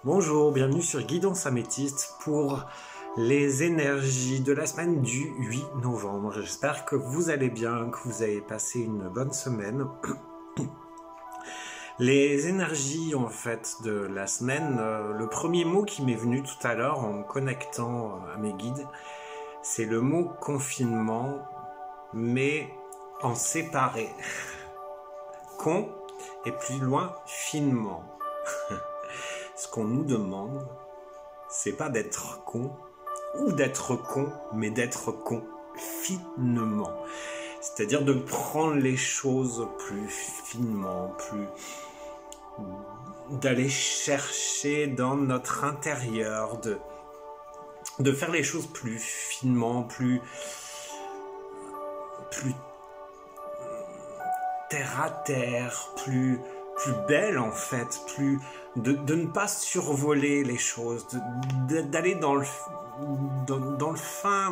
Bonjour, bienvenue sur Guidance Améthyste pour les énergies de la semaine du 8 novembre. J'espère que vous allez bien, que vous avez passé une bonne semaine. Les énergies en fait de la semaine, le premier mot qui m'est venu tout à l'heure en me connectant à mes guides, c'est le mot confinement, mais en séparé. Con et plus loin, finement. Ce qu'on nous demande, c'est pas d'être con ou d'être con, mais d'être con finement. C'est-à-dire de prendre les choses plus finement, d'aller chercher dans notre intérieur, de faire les choses plus finement, plus terre à terre, plus belle en fait, de ne pas survoler les choses, d'aller dans le fin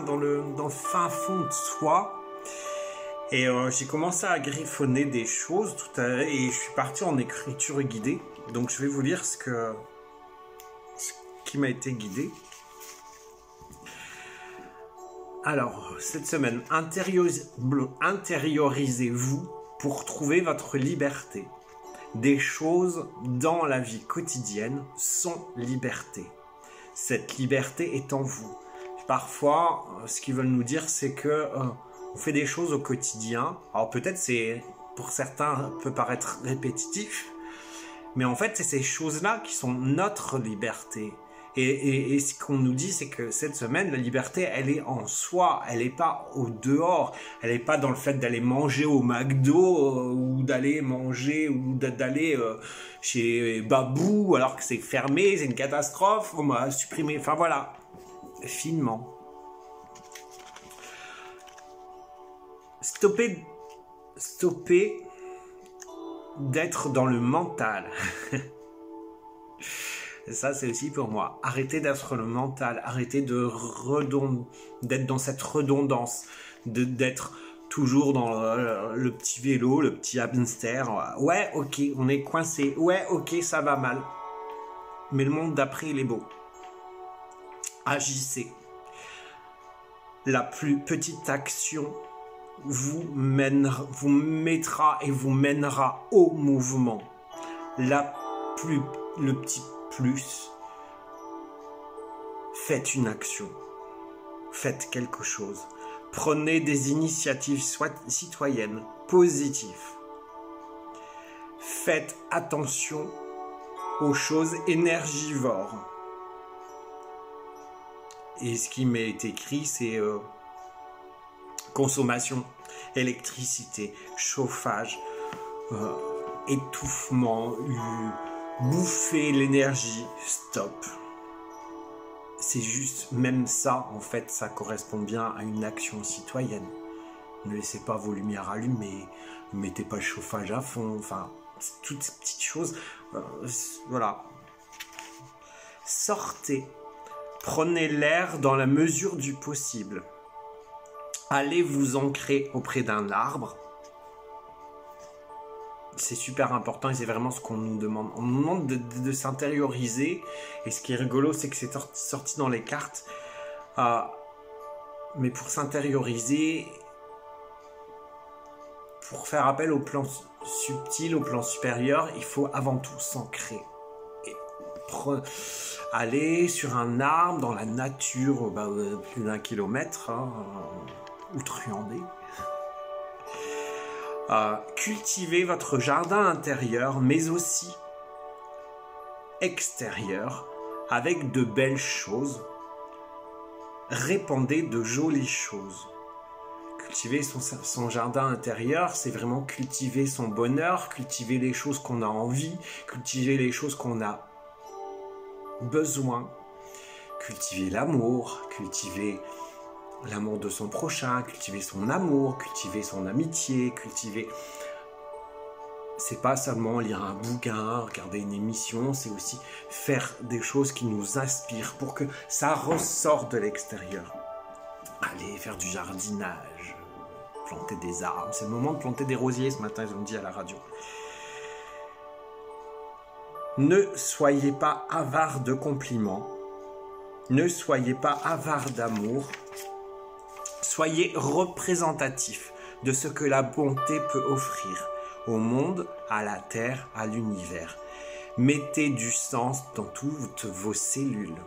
fond de soi. Et j'ai commencé à griffonner des choses tout à l'heure et je suis parti en écriture guidée. Donc je vais vous lire ce qui m'a été guidé. Alors, cette semaine, intériorisez-vous pour trouver votre liberté. Des choses dans la vie quotidienne sont liberté. Cette liberté est en vous. Parfois, ce qu'ils veulent nous dire, c'est que on fait des choses au quotidien. Alors peut-être pour certains, peut paraître répétitif, mais en fait, c'est ces choses-là qui sont notre liberté. Et ce qu'on nous dit, c'est que cette semaine, la liberté, elle est en soi, elle n'est pas au dehors, elle n'est pas dans le fait d'aller manger au McDo ou d'aller manger ou d'aller chez Babou alors que c'est fermé, c'est une catastrophe, on m'a supprimé, enfin voilà, finement. Stopper d'être dans le mental. Et ça, c'est aussi pour moi. Arrêtez d'être le mental, arrêtez d'être dans cette redondance, d'être toujours dans le petit vélo, le petit hamster. Ouais, ok, on est coincé. Ouais, ok, ça va mal. Mais le monde d'après, il est beau. Agissez. La plus petite action vous mettra et vous mènera au mouvement. Le petit plus, faites une action, faites quelque chose, prenez des initiatives citoyennes positives, faites attention aux choses énergivores. Et ce qui m'est écrit, c'est consommation, électricité, chauffage, étouffement, bouffer l'énergie, stop. C'est juste, même ça, en fait, ça correspond bien à une action citoyenne. Ne laissez pas vos lumières allumées, ne mettez pas le chauffage à fond, enfin, toutes ces petites choses, voilà. Sortez, prenez l'air dans la mesure du possible. Allez vous ancrer auprès d'un arbre. C'est super important et c'est vraiment ce qu'on nous demande. On nous demande de s'intérioriser. Et ce qui est rigolo, c'est que c'est sorti dans les cartes. Mais pour s'intérioriser, pour faire appel au plan subtil, au plan supérieur, il faut avant tout s'ancrer. Aller sur un arbre, dans la nature, plus d'1 kilomètre, ou truandé. Cultivez votre jardin intérieur, mais aussi extérieur, avec de belles choses. Répandez de jolies choses. Cultiver son jardin intérieur, c'est vraiment cultiver son bonheur, cultiver les choses qu'on a envie, cultiver les choses qu'on a besoin, cultiver l'amour, cultiver l'amour de son prochain, cultiver son amour, cultiver son amitié, cultiver... C'est pas seulement lire un bouquin, regarder une émission, c'est aussi faire des choses qui nous inspirent pour que ça ressorte de l'extérieur. Allez faire du jardinage, planter des arbres. C'est le moment de planter des rosiers ce matin, ils ont dit à la radio. Ne soyez pas avare de compliments. Ne soyez pas avare d'amour. Soyez représentatif de ce que la bonté peut offrir au monde, à la terre, à l'univers. Mettez du sens dans toutes vos cellules.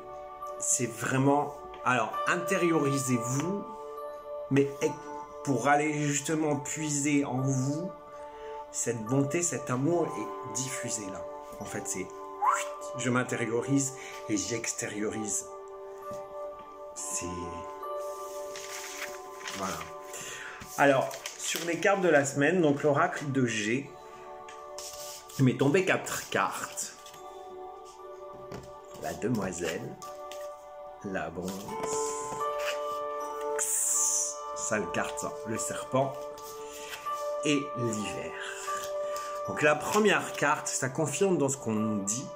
C'est vraiment... Alors, intériorisez-vous, mais pour aller justement puiser en vous, cette bonté, cet amour est diffusé là. En fait, c'est... Je m'intériorise et j'extériorise. C'est... Voilà. Alors, sur les cartes de la semaine, donc l'oracle de G, il m'est tombé 4 cartes. La demoiselle, la bronze, sale carte, ça, le serpent et l'hiver. Donc la première carte, ça confirme dans ce qu'on nous dit,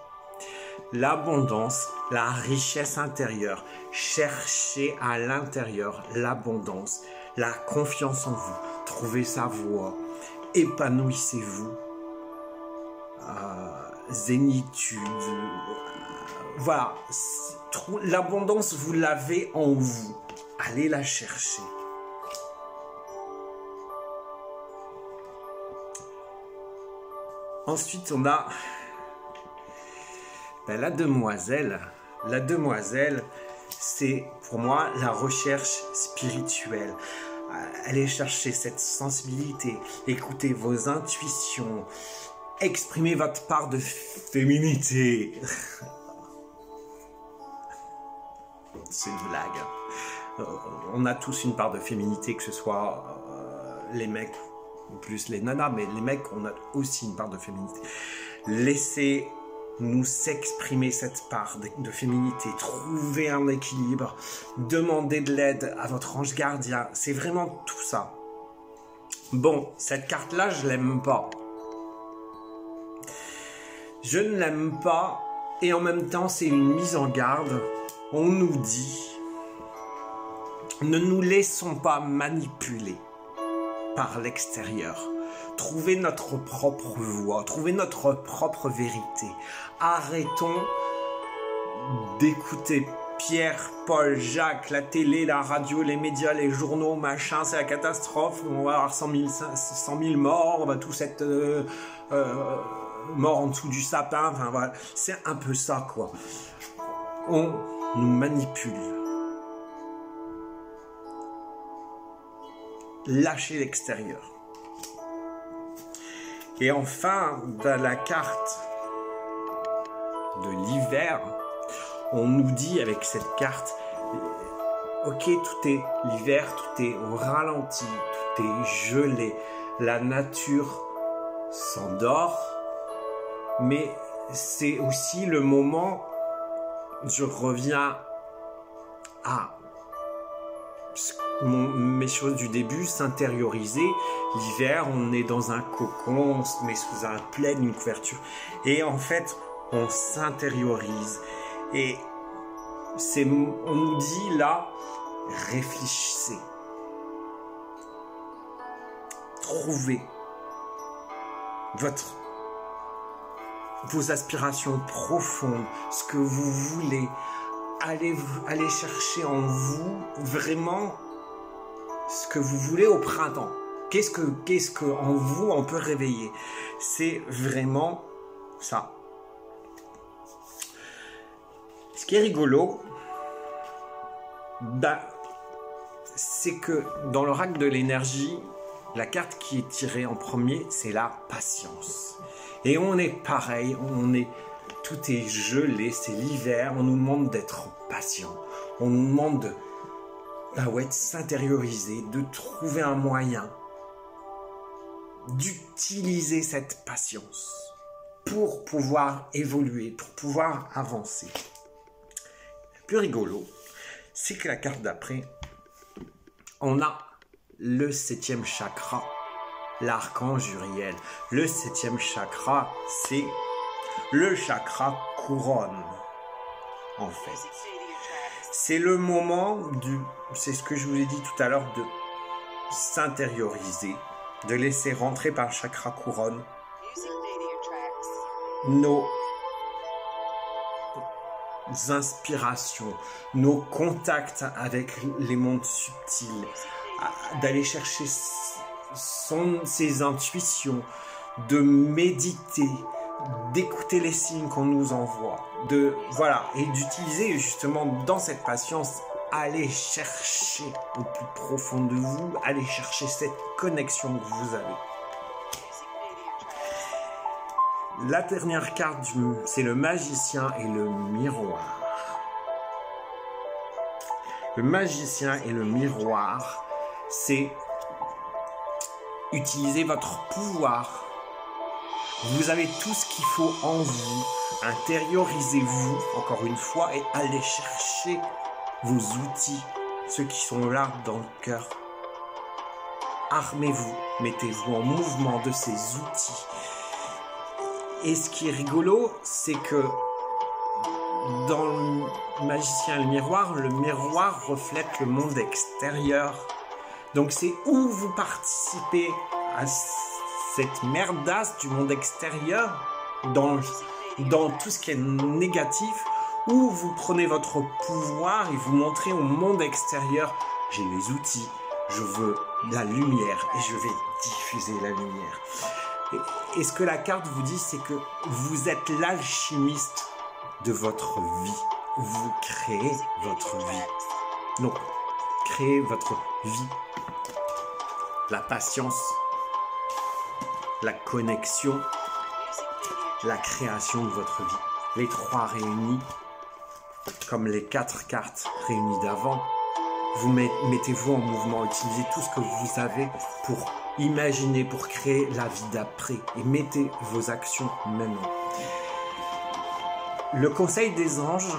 l'abondance, la richesse intérieure. Cherchez à l'intérieur l'abondance, la confiance en vous. Trouvez sa voie, épanouissez-vous. Zénitude, voilà, l'abondance vous l'avez en vous, allez la chercher. Ensuite on a la demoiselle. La demoiselle, c'est pour moi la recherche spirituelle. Allez chercher cette sensibilité, écoutez vos intuitions, exprimez votre part de féminité. C'est une blague. On a tous une part de féminité, que ce soit les mecs ou plus les nanas, mais les mecs, on a aussi une part de féminité. Laissez-nous s'exprimer cette part de féminité, trouvez un équilibre, demandez de l'aide à votre ange gardien, c'est vraiment tout ça. Bon, cette carte-là, je l'aime pas. Je ne l'aime pas et en même temps c'est une mise en garde. On nous dit, ne nous laissons pas manipuler par l'extérieur. Trouvez notre propre voie, trouvez notre propre vérité. Arrêtons d'écouter Pierre, Paul, Jacques, la télé, la radio, les médias, les journaux, machin, c'est la catastrophe. On va avoir 100 000 morts, on va tous être... mort en dessous du sapin, enfin voilà, c'est un peu ça quoi. On nous manipule. Lâchez l'extérieur. Et enfin, dans la carte de l'hiver, on nous dit avec cette carte, ok, tout est l'hiver, tout est au ralenti, tout est gelé, la nature s'endort. Mais c'est aussi le moment, je reviens à mes choses du début, s'intérioriser. L'hiver, on est dans un cocon, on se met sous un plaid, une couverture. Et en fait, on s'intériorise. Et on nous dit là, réfléchissez. Trouvez vos aspirations profondes, ce que vous voulez, allez chercher en vous vraiment ce que vous voulez au printemps. Qu'est-ce que en vous on peut réveiller? C'est vraiment ça. Ce qui est rigolo, c'est que dans l'oracle de l'énergie, la carte qui est tirée en premier, c'est la patience. Et on est pareil, tout est gelé, c'est l'hiver, on nous demande d'être patient. On nous demande de s'intérioriser, de trouver un moyen d'utiliser cette patience pour pouvoir évoluer, pour pouvoir avancer. Le plus rigolo, c'est que la carte d'après, on a le 7e chakra, l'archange Uriel. Le 7e chakra, c'est le chakra couronne, en fait. C'est le moment c'est ce que je vous ai dit tout à l'heure, de s'intérioriser, de laisser rentrer par le chakra couronne nos inspirations, nos contacts avec les mondes subtils, d'aller chercher ses intuitions, de méditer, d'écouter les signes qu'on nous envoie, et d'utiliser justement dans cette patience, aller chercher au plus profond de vous, aller chercher cette connexion que vous avez. La dernière carte, c'est le magicien et le miroir. Le magicien et le miroir, c'est utiliser votre pouvoir. Vous avez tout ce qu'il faut en vous. Intériorisez-vous, encore une fois, et allez chercher vos outils, ceux qui sont là dans le cœur. Armez-vous, mettez-vous en mouvement de ces outils. Et ce qui est rigolo, c'est que dans le magicien et le miroir reflète le monde extérieur. Donc c'est où vous participez à cette merdasse du monde extérieur, dans tout ce qui est négatif, ou vous prenez votre pouvoir et vous montrez au monde extérieur, j'ai les outils, je veux la lumière et je vais diffuser la lumière. Et ce que la carte vous dit, c'est que vous êtes l'alchimiste de votre vie. Vous créez votre vie. Donc, créez votre vie. La patience, la connexion, la création de votre vie. Les trois réunis, comme les 4 cartes réunies d'avant, vous mettez-vous en mouvement, utilisez tout ce que vous avez pour imaginer, pour créer la vie d'après, et mettez vos actions maintenant. Le conseil des anges,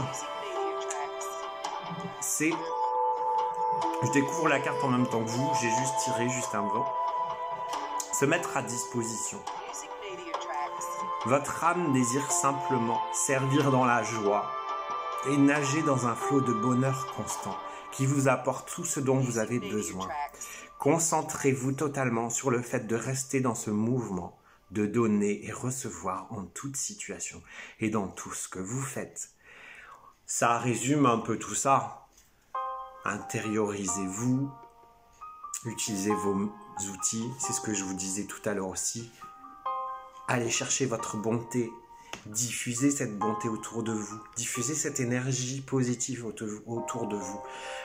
c'est, je découvre la carte en même temps que vous, j'ai juste tiré juste avant, se mettre à disposition. Votre âme désire simplement servir dans la joie et nager dans un flot de bonheur constant qui vous apporte tout ce dont vous avez besoin. Concentrez-vous totalement sur le fait de rester dans ce mouvement, de donner et recevoir en toute situation et dans tout ce que vous faites. Ça résume un peu tout ça. Intériorisez-vous, utilisez vos outils, c'est ce que je vous disais tout à l'heure aussi. Allez chercher votre bonté, diffusez cette bonté autour de vous, diffusez cette énergie positive autour de vous.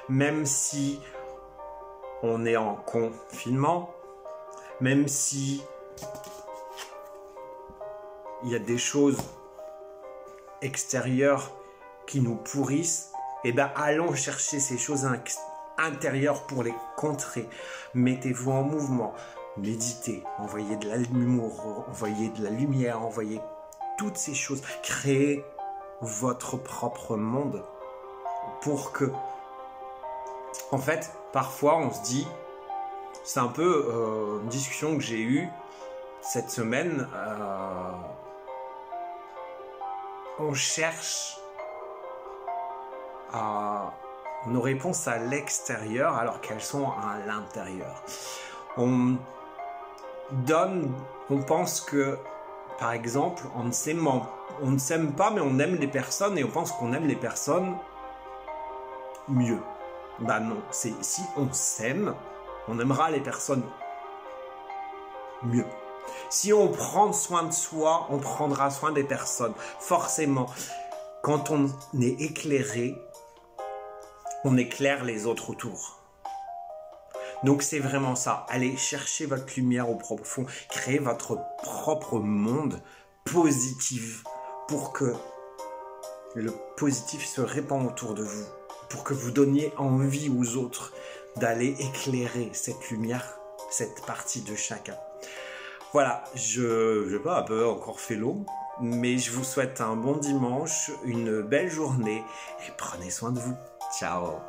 Même si on est en confinement, même si il y a des choses extérieures qui nous pourrissent, eh bien allons chercher ces choses intérieures pour les contrer. Mettez-vous en mouvement, méditez, envoyez de l'amour, envoyez de la lumière, envoyez toutes ces choses, créez votre propre monde pour que, en fait, parfois on se dit, c'est un peu une discussion que j'ai eue cette semaine, on cherche nos réponses à l'extérieur alors qu'elles sont à l'intérieur. On pense que, par exemple, on ne s'aime pas, mais on aime les personnes et on pense qu'on aime les personnes mieux. Bah non, si on s'aime, on aimera les personnes mieux. Si on prend soin de soi, on prendra soin des personnes. Forcément, quand on est éclairé, on éclaire les autres autour. Donc c'est vraiment ça. Allez chercher votre lumière au profond, créez votre propre monde positif pour que le positif se répande autour de vous, pour que vous donniez envie aux autres d'aller éclairer cette lumière, cette partie de chacun. Voilà, je n'ai pas un peu encore fait long, mais je vous souhaite un bon dimanche, une belle journée et prenez soin de vous. Ciao.